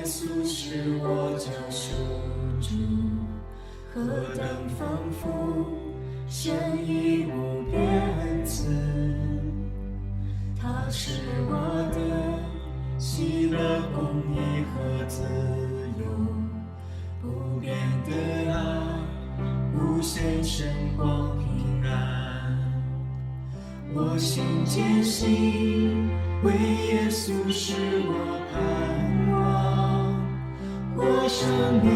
稣是我救赎主，何等丰富，神意无边恩赐。他是我的喜乐、公义和自由，不变的爱，无限神光平安。我心坚信，为耶稣是我盼望，我生命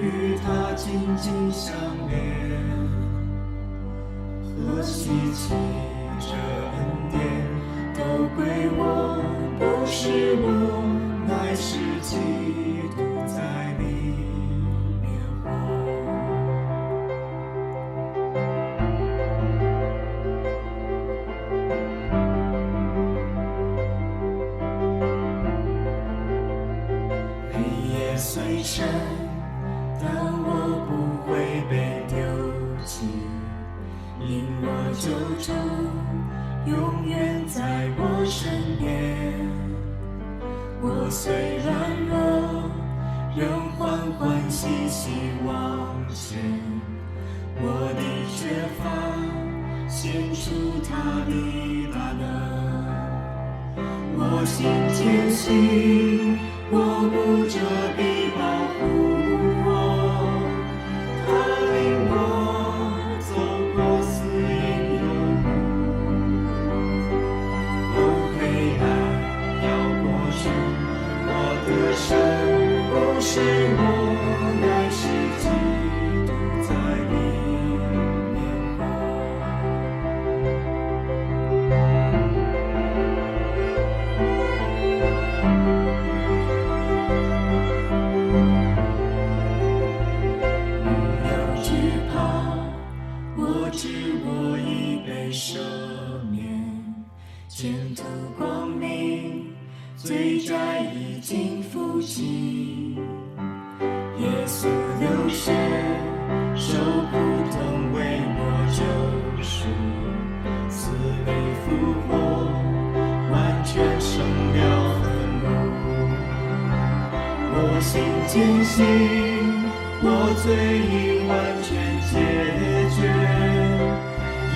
与他紧紧相连，何希奇这恩典都归我，不是我，乃是基督在里面活。黑夜虽深，但我不会被丢弃，因我救主永远在我身边。我虽软弱，仍欢欢喜喜往前，我的缺乏显出他的大能。我心坚信，我牧者必保护我，他领我走过死荫幽谷，黑暗要过去，我的神不是我，乃是基督在里面不要惧怕，我知我已被赦免，前途光明，罪债已经付清。耶稣流血，受苦痛为我救赎，死里复活，完全胜了愤怒。我心坚信，我罪已完全解决，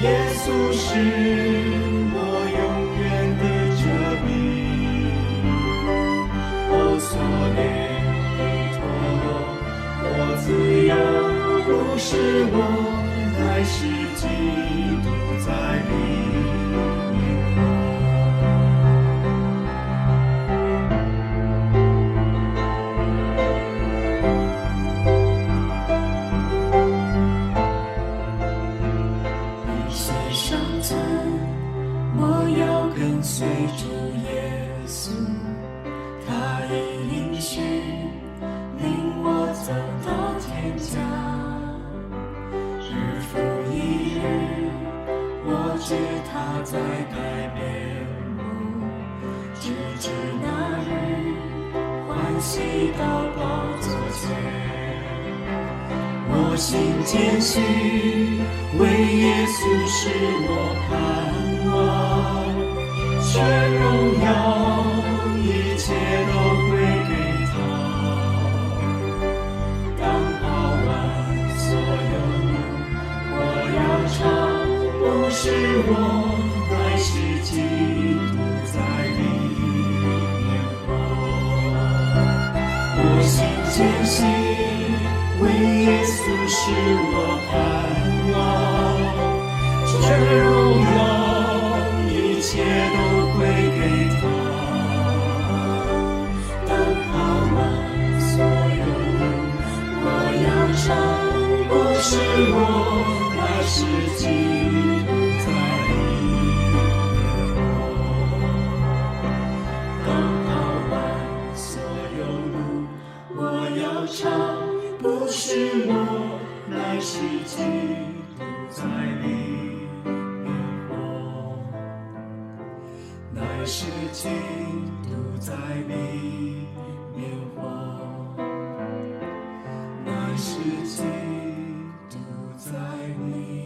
耶稣是我永远的遮蔽。我所恋已脱落，我自由，不是我，乃是基督在里面活。一切上层，我要跟随主耶稣，他已应许领我走到天家。日复一日，我知他在改变我，直至那日欢喜到宝座前。我心坚信，为耶稣是我盼望，全荣耀一切都归给他。当跑完所有路，我要唱，不是我，乃是基督在里面活。我心坚信，为耶稣是我盼望，全荣耀一切都归给他。当跑完所有路，我要唱，不是我，乃是基督在里面活。当跑完所有路，我要唱，不是我，乃是基督在里面活，乃是基督在里面活，乃是基督在里面活。